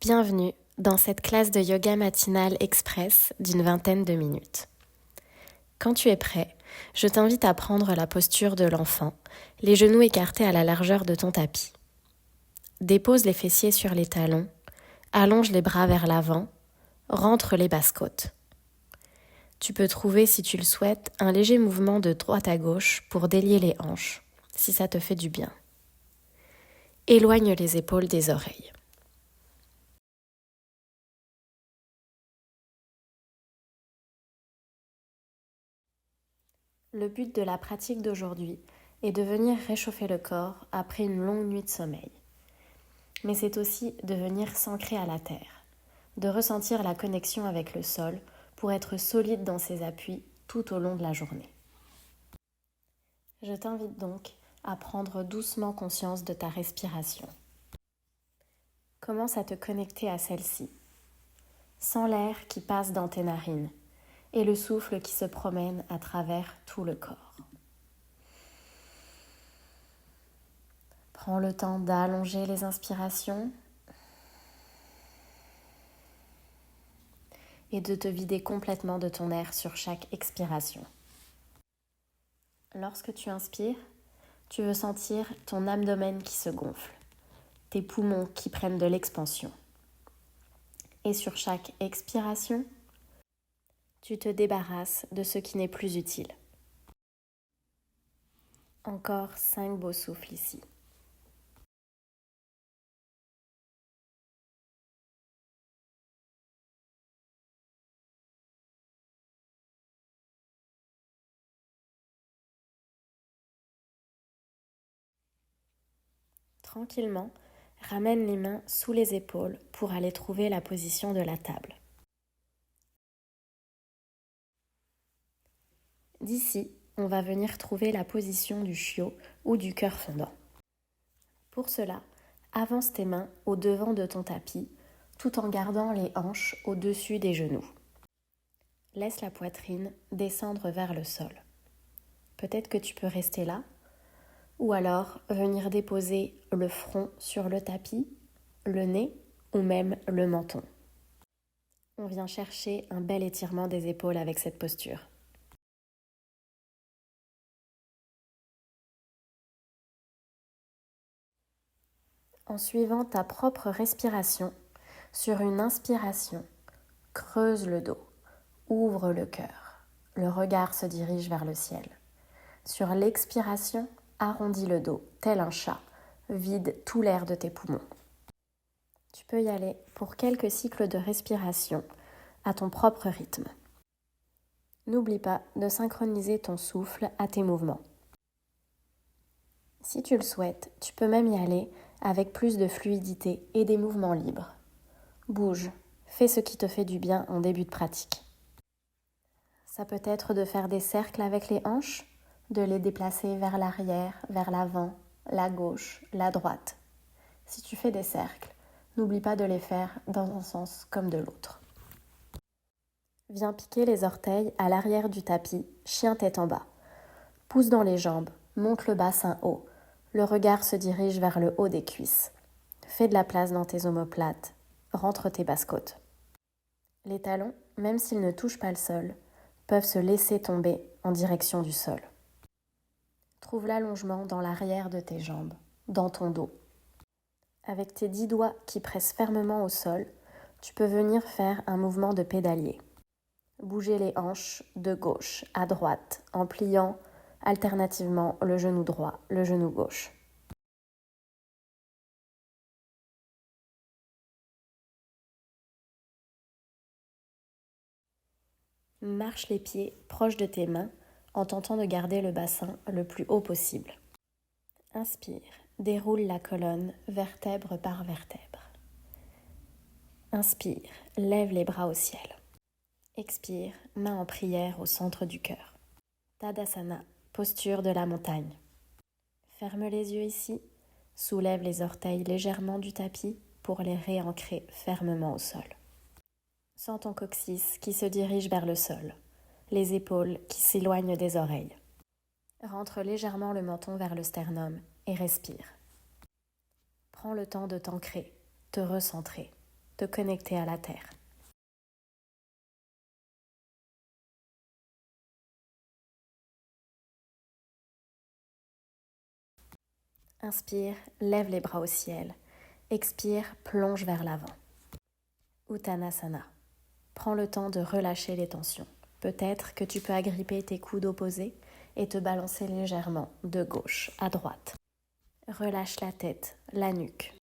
Bienvenue dans cette classe de yoga matinale express d'une 20aine de minutes. Quand tu es prêt, je t'invite à prendre la posture de l'enfant, les genoux écartés à la largeur de ton tapis. Dépose les fessiers sur les talons, allonge les bras vers l'avant, rentre les basses-côtes. Tu peux trouver, si tu le souhaites, un léger mouvement de droite à gauche pour délier les hanches, si ça te fait du bien. Éloigne les épaules des oreilles. Le but de la pratique d'aujourd'hui est de venir réchauffer le corps après une longue nuit de sommeil. Mais c'est aussi de venir s'ancrer à la terre, de ressentir la connexion avec le sol pour être solide dans ses appuis tout au long de la journée. Je t'invite donc à prendre doucement conscience de ta respiration. Commence à te connecter à celle-ci. Sens l'air qui passe dans tes narines et le souffle qui se promène à travers tout le corps. Prends le temps d'allonger les inspirations et de te vider complètement de ton air sur chaque expiration. Lorsque tu inspires, tu veux sentir ton abdomen qui se gonfle, tes poumons qui prennent de l'expansion. Et sur chaque expiration, tu te débarrasses de ce qui n'est plus utile. Encore 5 beaux souffles ici. Tranquillement, ramène les mains sous les épaules pour aller trouver la position de la table. D'ici, on va venir trouver la position du chiot ou du cœur fondant. Pour cela, avance tes mains au devant de ton tapis tout en gardant les hanches au-dessus des genoux. Laisse la poitrine descendre vers le sol. Peut-être que tu peux rester là, ou alors venir déposer le front sur le tapis, le nez ou même le menton. On vient chercher un bel étirement des épaules avec cette posture. En suivant ta propre respiration, sur une inspiration, creuse le dos, ouvre le cœur. Le regard se dirige vers le ciel. Sur l'expiration, arrondis le dos, tel un chat, vide tout l'air de tes poumons. Tu peux y aller pour quelques cycles de respiration à ton propre rythme. N'oublie pas de synchroniser ton souffle à tes mouvements. Si tu le souhaites, tu peux même y aller avec plus de fluidité et des mouvements libres. Bouge, fais ce qui te fait du bien en début de pratique. Ça peut être de faire des cercles avec les hanches, de les déplacer vers l'arrière, vers l'avant, la gauche, la droite. Si tu fais des cercles, n'oublie pas de les faire dans un sens comme de l'autre. Viens piquer les orteils à l'arrière du tapis, chien tête en bas. Pousse dans les jambes, monte le bassin haut. Le regard se dirige vers le haut des cuisses. Fais de la place dans tes omoplates. Rentre tes basses-côtes. Les talons, même s'ils ne touchent pas le sol, peuvent se laisser tomber en direction du sol. Trouve l'allongement dans l'arrière de tes jambes, dans ton dos. Avec tes 10 doigts qui pressent fermement au sol, tu peux venir faire un mouvement de pédalier. Bouger les hanches de gauche à droite en pliant alternativement le genou droit, le genou gauche. Marche les pieds proches de tes mains en tentant de garder le bassin le plus haut possible. Inspire, déroule la colonne vertèbre par vertèbre. Inspire, lève les bras au ciel. Expire, main en prière au centre du cœur. Tadasana, posture de la montagne. Ferme les yeux ici, soulève les orteils légèrement du tapis pour les réancrer fermement au sol. Sens ton coccyx qui se dirige vers le sol, les épaules qui s'éloignent des oreilles. Rentre légèrement le menton vers le sternum et respire. Prends le temps de t'ancrer, te recentrer. te connecter à la terre. Inspire, lève les bras au ciel. Expire, plonge vers l'avant. Uttanasana. Prends le temps de relâcher les tensions. Peut-être que tu peux agripper tes coudes opposés et te balancer légèrement de gauche à droite. Relâche la tête, la nuque.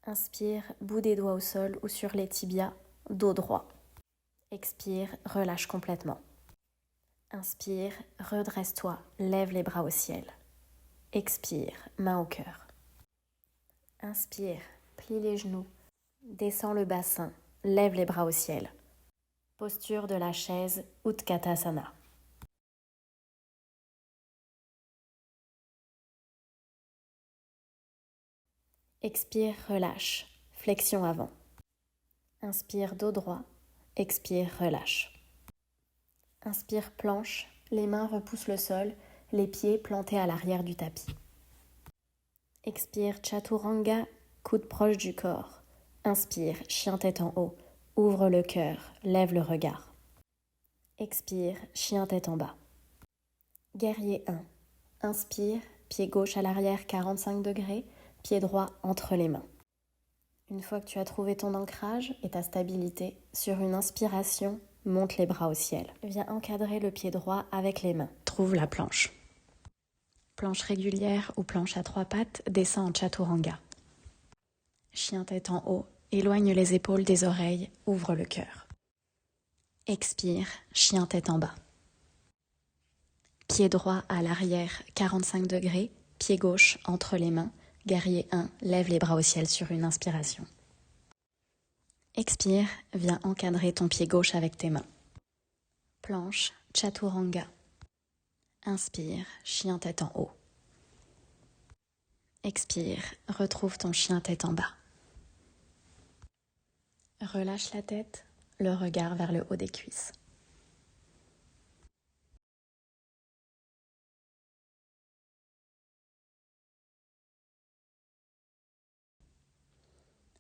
Inspire, bout des doigts au sol ou sur les tibias, dos droit. Expire, relâche complètement. Inspire, redresse-toi, lève les bras au ciel. Expire, main au cœur. Inspire, plie les genoux, descends le bassin, lève les bras au ciel. Posture de la chaise Utkatasana. Expire, relâche, flexion avant. Inspire, dos droit, expire, relâche. Inspire, planche, les mains repoussent le sol, les pieds plantés à l'arrière du tapis. Expire, Chaturanga, coude proche du corps. Inspire, chien tête en haut, ouvre le cœur, lève le regard. Expire, chien tête en bas. Guerrier 1. Inspire, pied gauche à l'arrière 45 degrés, pied droit entre les mains. Une fois que tu as trouvé ton ancrage et ta stabilité, sur une inspiration, monte les bras au ciel. Viens encadrer le pied droit avec les mains. Trouve la planche. Planche régulière ou planche à 3 pattes, descends en Chaturanga. Chien tête en haut, éloigne les épaules des oreilles, ouvre le cœur. Expire, chien tête en bas. Pied droit à l'arrière 45 degrés, pied gauche entre les mains. Guerrier 1, lève les bras au ciel sur une inspiration. Expire, viens encadrer ton pied gauche avec tes mains. Planche, Chaturanga. Inspire, chien tête en haut. Expire, retrouve ton chien tête en bas. Relâche la tête, le regard vers le haut des cuisses.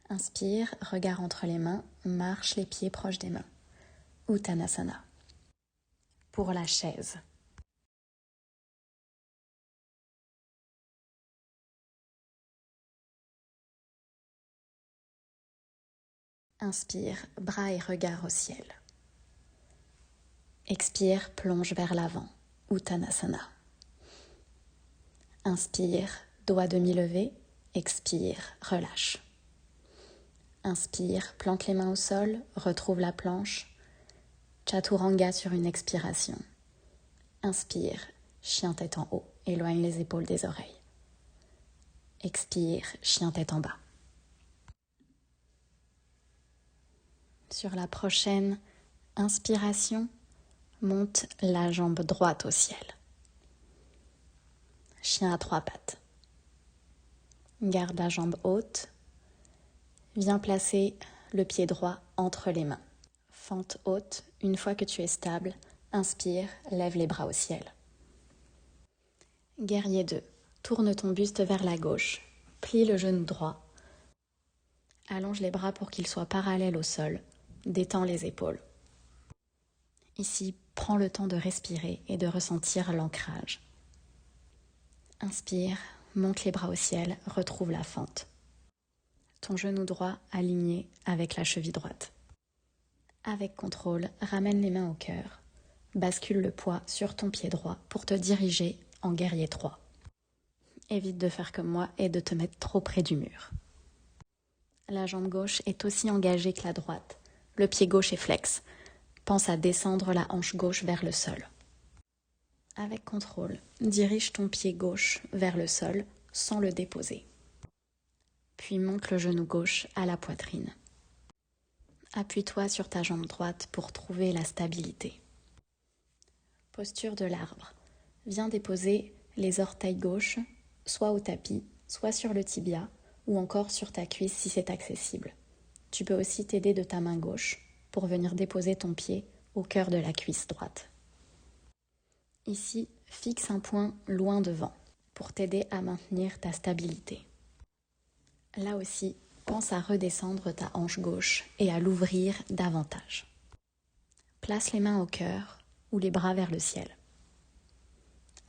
Inspire, regard entre les mains, marche les pieds proches des mains. Uttanasana. Pour la chaise. Inspire, bras et regard au ciel. Expire, plonge vers l'avant. Uttanasana. Inspire, doigt demi-levé. Expire, relâche. Inspire, plante les mains au sol, retrouve la planche. Chaturanga sur une expiration. Inspire, chien tête en haut, éloigne les épaules des oreilles. Expire, chien tête en bas. Sur la prochaine inspiration, monte la jambe droite au ciel. Chien à 3 pattes. Garde la jambe haute. Viens placer le pied droit entre les mains. Fente haute, une fois que tu es stable, inspire, lève les bras au ciel. Guerrier 2, tourne ton buste vers la gauche, plie le genou droit, allonge les bras pour qu'ils soient parallèles au sol, détends les épaules. Ici, prends le temps de respirer et de ressentir l'ancrage. Inspire, monte les bras au ciel, retrouve la fente. Ton genou droit aligné avec la cheville droite. Avec contrôle, ramène les mains au cœur. Bascule le poids sur ton pied droit pour te diriger en guerrier 3. Évite de faire comme moi et de te mettre trop près du mur. La jambe gauche est aussi engagée que la droite. Le pied gauche est flex. Pense à descendre la hanche gauche vers le sol. Avec contrôle, dirige ton pied gauche vers le sol sans le déposer. Puis monte le genou gauche à la poitrine. Appuie-toi sur ta jambe droite pour trouver la stabilité. Posture de l'arbre. Viens déposer les orteils gauches, soit au tapis, soit sur le tibia, ou encore sur ta cuisse si c'est accessible. Tu peux aussi t'aider de ta main gauche pour venir déposer ton pied au cœur de la cuisse droite. Ici, fixe un point loin devant. pour t'aider à maintenir ta stabilité. Là aussi, pense à redescendre ta hanche gauche et à l'ouvrir davantage. Place les mains au cœur ou les bras vers le ciel.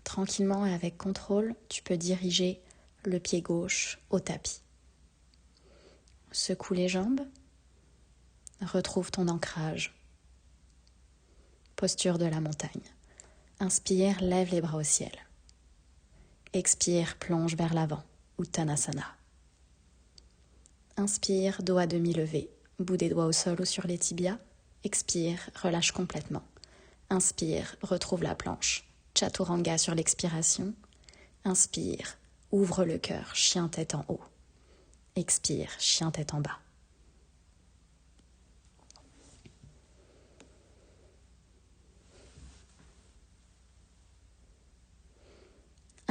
Tranquillement et avec contrôle, tu peux diriger le pied gauche au tapis. Secoue les jambes. Retrouve ton ancrage. Posture de la montagne. Inspire, lève les bras au ciel. Expire, plonge vers l'avant, Uttanasana. Inspire, dos à demi levé, bout des doigts au sol ou sur les tibias. Expire, relâche complètement. Inspire, retrouve la planche. Chaturanga sur l'expiration. Inspire, ouvre le cœur, chien tête en haut. Expire, chien tête en bas.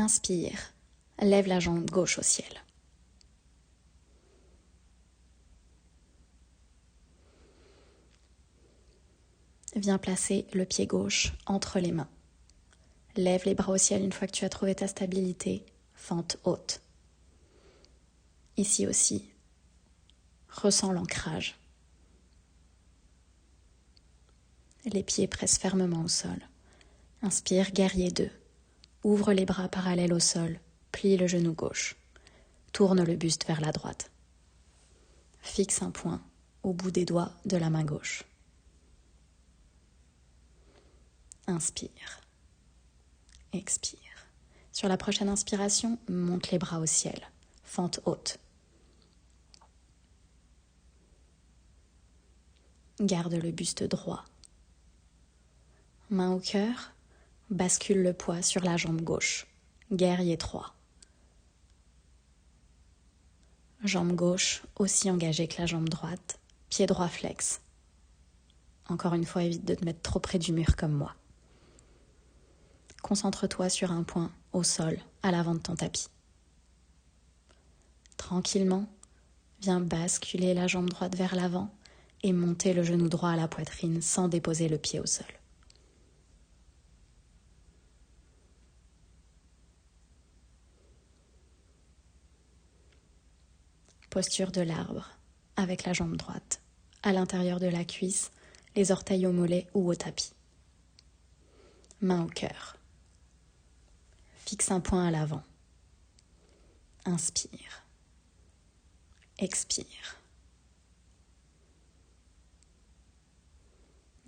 Inspire, lève la jambe gauche au ciel. Viens placer le pied gauche entre les mains. Lève les bras au ciel une fois que tu as trouvé ta stabilité, fente haute. Ici aussi, ressens l'ancrage. Les pieds pressent fermement au sol. Inspire, guerrier 2. Ouvre les bras parallèles au sol, plie le genou gauche. Tourne le buste vers la droite. Fixe un point au bout des doigts de la main gauche. Inspire. Expire. Sur la prochaine inspiration, monte les bras au ciel. Fente haute. Garde le buste droit. Main au cœur, bascule le poids sur la jambe gauche. Guerrier 3. Jambe gauche aussi engagée que la jambe droite. Pied droit flex. Encore une fois, évite de te mettre trop près du mur comme moi. Concentre-toi sur un point au sol, à l'avant de ton tapis. Tranquillement, viens basculer la jambe droite vers l'avant et monter le genou droit à la poitrine sans déposer le pied au sol. Posture de l'arbre, avec la jambe droite, à l'intérieur de la cuisse, les orteils au mollet ou au tapis. Main au cœur. Fixe un point à l'avant. Inspire. Expire.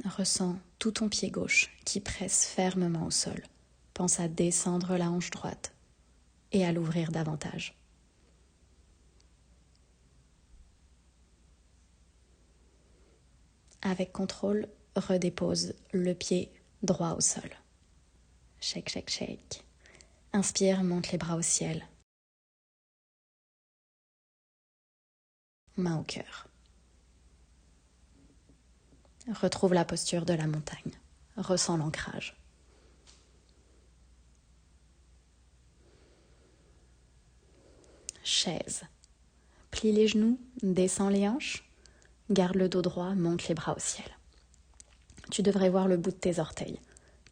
Ressens tout ton pied gauche qui presse fermement au sol. Pense à descendre la hanche droite et à l'ouvrir davantage. Avec contrôle, redépose le pied droit au sol. Shake, shake, shake. Inspire, monte les bras au ciel. Main au cœur. Retrouve la posture de la montagne. Ressens l'ancrage. Chaise. Plie les genoux, descends les hanches. Garde le dos droit, monte les bras au ciel. Tu devrais voir le bout de tes orteils.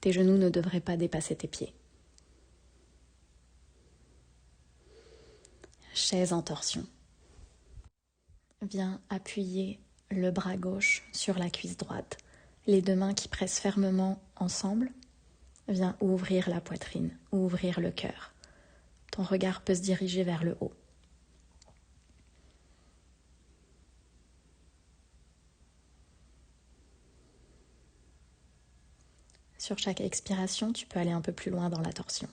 Tes genoux ne devraient pas dépasser tes pieds. Chaise en torsion. Viens appuyer le bras gauche sur la cuisse droite. Les deux mains qui pressent fermement ensemble. Viens ouvrir la poitrine, ouvrir le cœur. Ton regard peut se diriger vers le haut. Sur chaque expiration, tu peux aller un peu plus loin dans la torsion.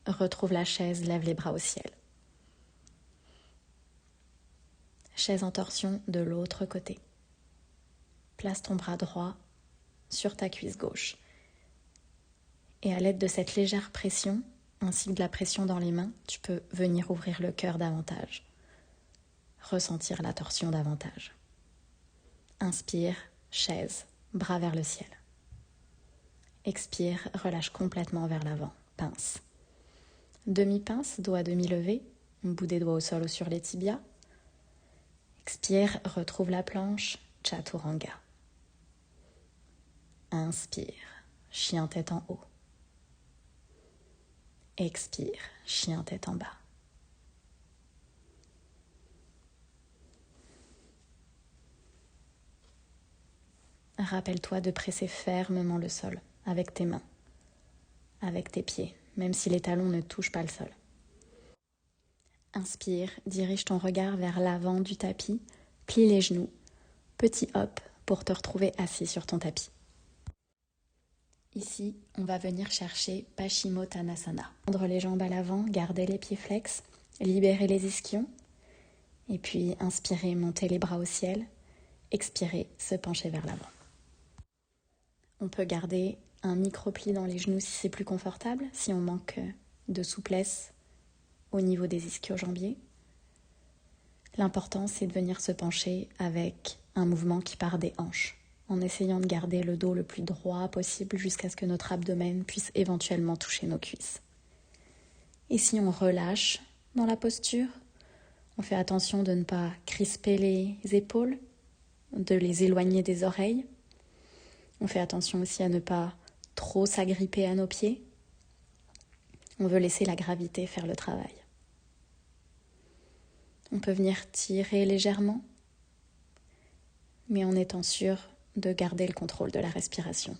Retrouve la chaise, lève les bras au ciel. Chaise en torsion de l'autre côté. Place ton bras droit sur ta cuisse gauche. Et à l'aide de cette légère pression, ainsi que de la pression dans les mains, tu peux venir ouvrir le cœur davantage. Ressentir la torsion davantage. Inspire, chaise, bras vers le ciel. Expire, relâche complètement vers l'avant, pince. Demi-pince, dos à demi levé, bout des doigts au sol ou sur les tibias. Expire, retrouve la planche, Chaturanga. Inspire, chien tête en haut. Expire, chien tête en bas. Rappelle-toi de presser fermement le sol avec tes mains, avec tes pieds, même si les talons ne touchent pas le sol. Inspire, dirige ton regard vers l'avant du tapis, plie les genoux, petit hop pour te retrouver assis sur ton tapis. Ici, on va venir chercher Paschimottanasana. Tendre les jambes à l'avant, garder les pieds flex, libérer les ischions, et puis inspirer, monter les bras au ciel, expirer, se pencher vers l'avant. On peut garder un micro-pli dans les genoux si c'est plus confortable, si on manque de souplesse au niveau des ischio-jambiers. L'important, c'est de venir se pencher avec un mouvement qui part des hanches, en essayant de garder le dos le plus droit possible jusqu'à ce que notre abdomen puisse éventuellement toucher nos cuisses. Et si on relâche dans la posture, on fait attention de ne pas crisper les épaules, de les éloigner des oreilles. On fait attention aussi à ne pas trop s'agripper à nos pieds. On veut laisser la gravité faire le travail. On peut venir tirer légèrement, mais en étant sûr de garder le contrôle de la respiration.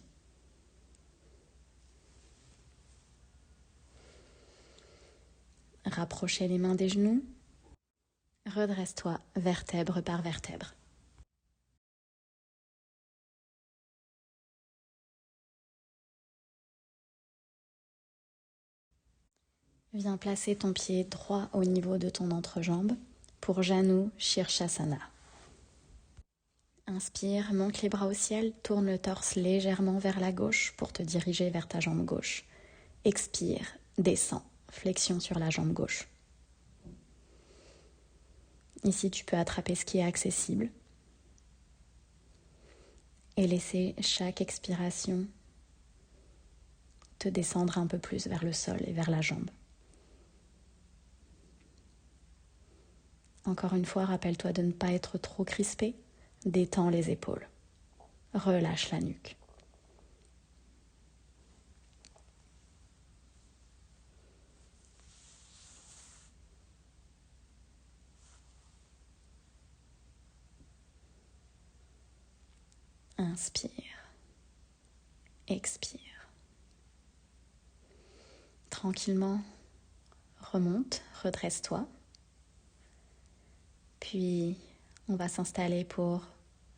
Rapprochez les mains des genoux. Redresse-toi vertèbre par vertèbre. Viens placer ton pied droit au niveau de ton entrejambe pour Janu Shirshasana. Inspire, monte les bras au ciel, tourne le torse légèrement vers la gauche pour te diriger vers ta jambe gauche. Expire, descends, flexion sur la jambe gauche. Ici, tu peux attraper ce qui est accessible et laisser chaque expiration te descendre un peu plus vers le sol et vers la jambe. Encore une fois, rappelle-toi de ne pas être trop crispé. Détends les épaules. Relâche la nuque. Inspire. Expire. Tranquillement, remonte, redresse-toi. Puis, on va s'installer pour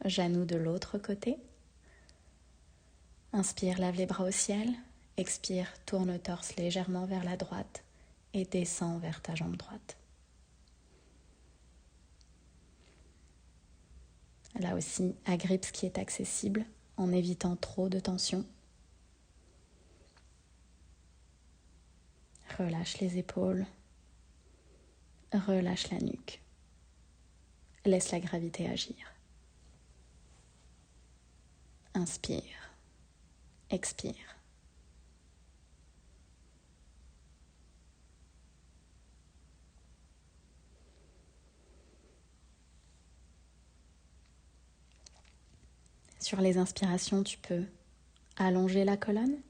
Janu de l'autre côté. Inspire, lève les bras au ciel. Expire, tourne le torse légèrement vers la droite et descends vers ta jambe droite. Là aussi, agrippe ce qui est accessible en évitant trop de tension. Relâche les épaules. Relâche la nuque. Laisse la gravité agir. Inspire. Expire. Sur les inspirations, tu peux allonger la colonne,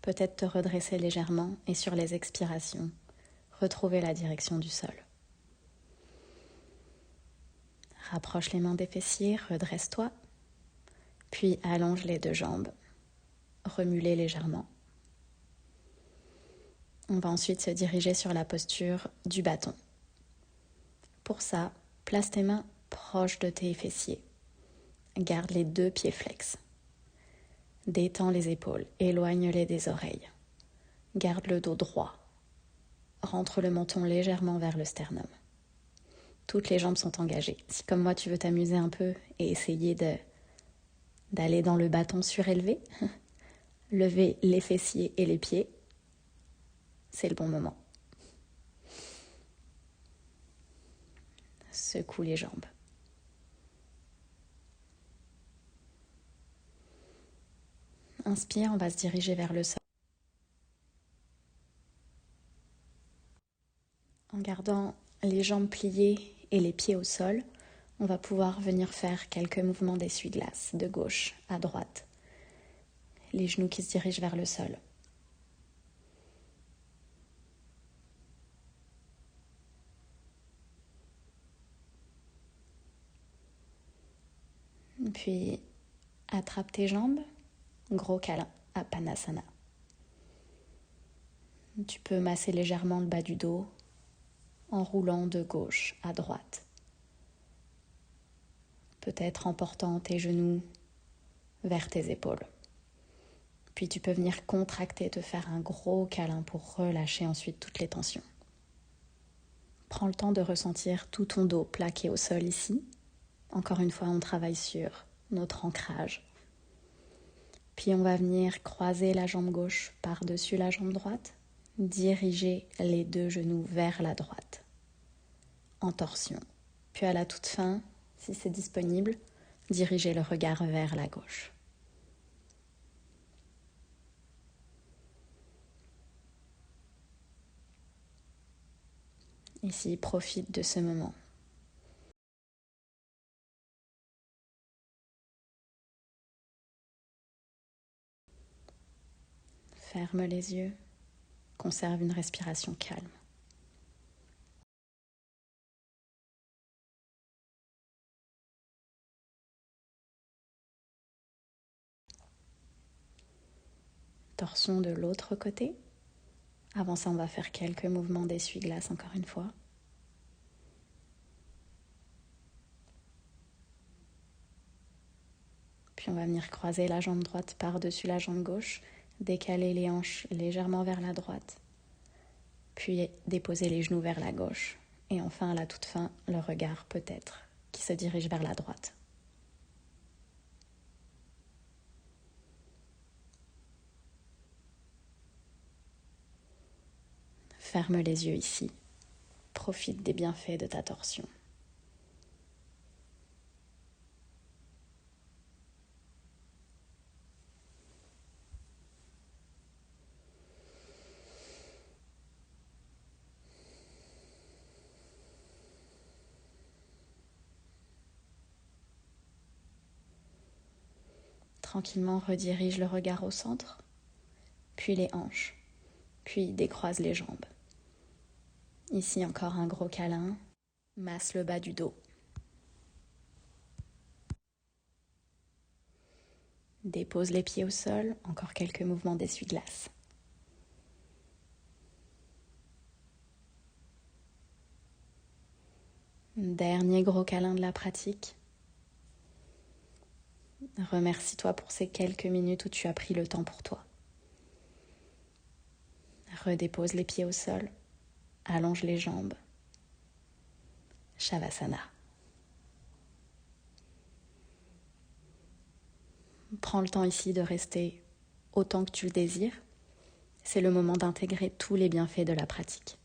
peut-être te redresser légèrement et sur les expirations, retrouver la direction du sol. Rapproche les mains des fessiers, redresse-toi, puis allonge les deux jambes, remue-les légèrement. On va ensuite se diriger sur la posture du bâton. Pour ça, place tes mains proches de tes fessiers. Garde les deux pieds flex. Détends les épaules, éloigne-les des oreilles. Garde le dos droit. Rentre le menton légèrement vers le sternum. Toutes les jambes sont engagées. Si comme moi tu veux t'amuser un peu et essayer d'aller dans le bâton surélevé, lever les fessiers et les pieds, c'est le bon moment. Secoue les jambes. Inspire, on va se diriger vers le sol. En gardant les jambes pliées et les pieds au sol, on va pouvoir venir faire quelques mouvements d'essuie-glace de gauche à droite. Les genoux qui se dirigent vers le sol. Puis attrape tes jambes, gros câlin à Panasana. Tu peux masser légèrement le bas du dos en roulant de gauche à droite. Peut-être en portant tes genoux vers tes épaules. Puis tu peux venir contracter, te faire un gros câlin pour relâcher ensuite toutes les tensions. Prends le temps de ressentir tout ton dos plaqué au sol ici. Encore une fois, on travaille sur notre ancrage. Puis on va venir croiser la jambe gauche par-dessus la jambe droite, diriger les deux genoux vers la droite, en torsion. Puis à la toute fin, si c'est disponible, diriger le regard vers la gauche. Ici, profite de ce moment. Ferme les yeux, conserve une respiration calme. Torsion de l'autre côté. Avant ça, on va faire quelques mouvements d'essuie-glace encore une fois. Puis on va venir croiser la jambe droite par-dessus la jambe gauche, décaler les hanches légèrement vers la droite, puis déposer les genoux vers la gauche. Et enfin, à la toute fin, le regard peut-être qui se dirige vers la droite. Ferme les yeux ici. Profite des bienfaits de ta torsion. Tranquillement, redirige le regard au centre, puis les hanches, puis décroise les jambes. Ici encore un gros câlin, masse le bas du dos. Dépose les pieds au sol, encore quelques mouvements d'essuie-glace. Dernier gros câlin de la pratique. Remercie-toi pour ces quelques minutes où tu as pris le temps pour toi. Redépose les pieds au sol, allonge les jambes. Shavasana. Prends le temps ici de rester autant que tu le désires. C'est le moment d'intégrer tous les bienfaits de la pratique.